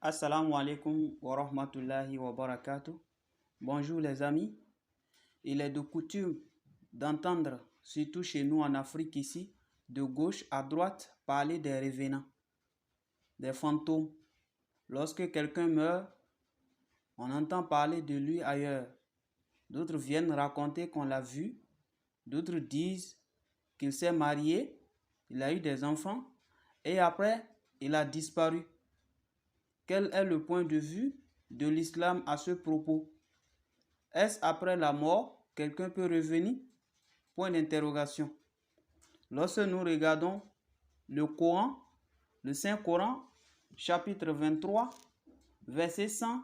Assalamu alaikum wa rahmatullahi wa barakatuh. Bonjour les amis. Il est de coutume d'entendre, surtout chez nous en Afrique ici, de gauche à droite, parler des revenants, des fantômes. Lorsque quelqu'un meurt, on entend parler de lui ailleurs. D'autres viennent raconter qu'on l'a vu. D'autres disent qu'il s'est marié, il a eu des enfants et après, il a disparu. Quel est le point de vue de l'islam à ce propos? Est-ce après la mort, quelqu'un peut revenir? Point d'interrogation. Lorsque nous regardons le Coran, le Saint-Coran, chapitre 23, verset 100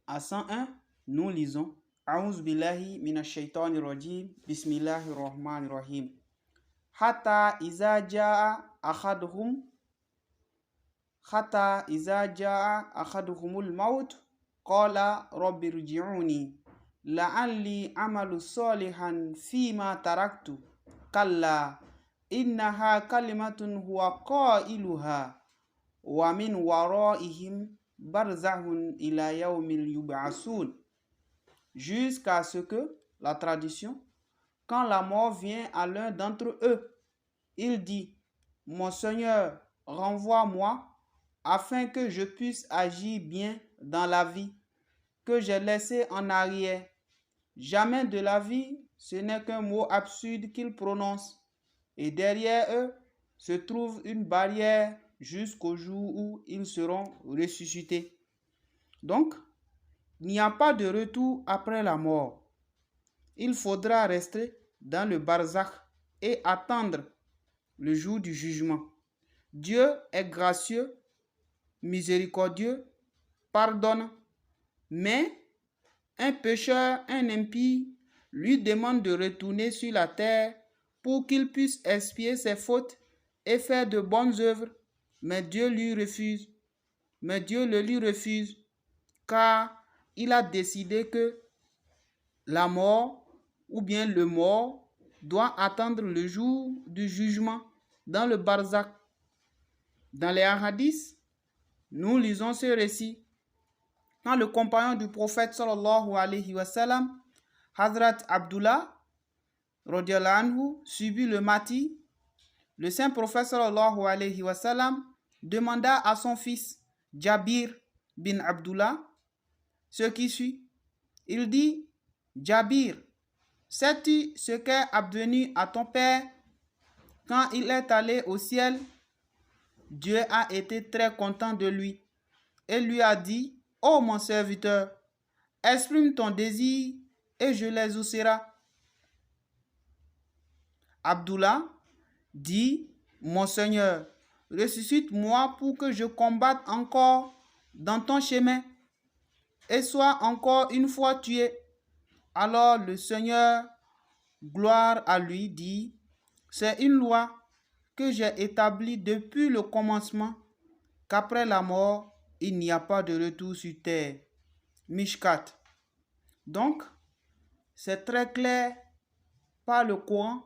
à 101, nous lisons A'ouz billahi minash shaitanir rajim, bismillahir rahmanir rahim. Hatta iza jaa ahaduhum حتى إذا جاء أحدهم الموت قال رب ارجعوني لعلي أعمل صالحا فيما تركت كلا إنها كلمة هو قائلها ومن ورائهم برزخ إلى يوم يبعثون. Jusqu'à ce que, la tradition, quand la mort vient à l'un d'entre eux, il dit: Mon Seigneur, renvoie-moi afin que je puisse agir bien dans la vie que j'ai laissée en arrière. Jamais de la vie, ce n'est qu'un mot absurde qu'ils prononcent. Et derrière eux se trouve une barrière jusqu'au jour où ils seront ressuscités. Donc, il n'y a pas de retour après la mort. Il faudra rester dans le barzakh et attendre le jour du jugement. Dieu est gracieux, miséricordieux, pardonne, mais un pécheur, un impie, lui demande de retourner sur la terre pour qu'il puisse expier ses fautes et faire de bonnes œuvres, mais Dieu lui refuse. Mais Dieu le lui refuse, car il a décidé que la mort ou bien le mort doit attendre le jour du jugement dans le barzakh. Dans les hadiths, nous lisons ce récit. Quand le compagnon du prophète sallallahu alayhi wa sallam, Hazrat Abdullah radiyallahu anhu, subit le martyre, le saint prophète sallallahu alayhi wa sallam demanda à son fils Jabir bin Abdullah ce qui suit. Il dit: Jabir, sais-tu ce qu'est advenu à ton père quand il est allé au ciel? Dieu a été très content de lui et lui a dit: Ô mon serviteur, exprime ton désir et je l'exaucerai. Abdullah dit: Mon Seigneur, ressuscite-moi pour que je combatte encore dans ton chemin et sois encore une fois tué. Alors le Seigneur, gloire à lui, dit: C'est une loi que j'ai établie depuis le commencement, qu'après la mort, il n'y a pas de retour sur terre. Mishkat. Donc, c'est très clair par le Coran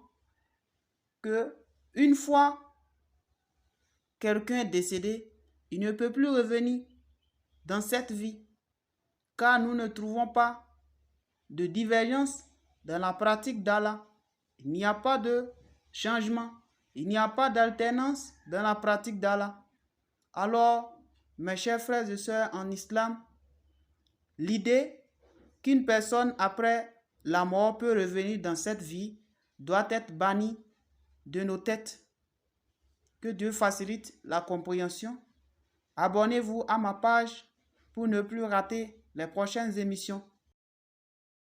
que une fois quelqu'un est décédé, il ne peut plus revenir dans cette vie, car nous ne trouvons pas de divergence dans la pratique d'Allah. Il n'y a pas de changement, il n'y a pas d'alternance dans la pratique d'Allah. Alors, mes chers frères et sœurs en islam, l'idée qu'une personne après la mort peut revenir dans cette vie doit être bannie de nos têtes. Que Dieu facilite la compréhension. Abonnez-vous à ma page pour ne plus rater les prochaines émissions.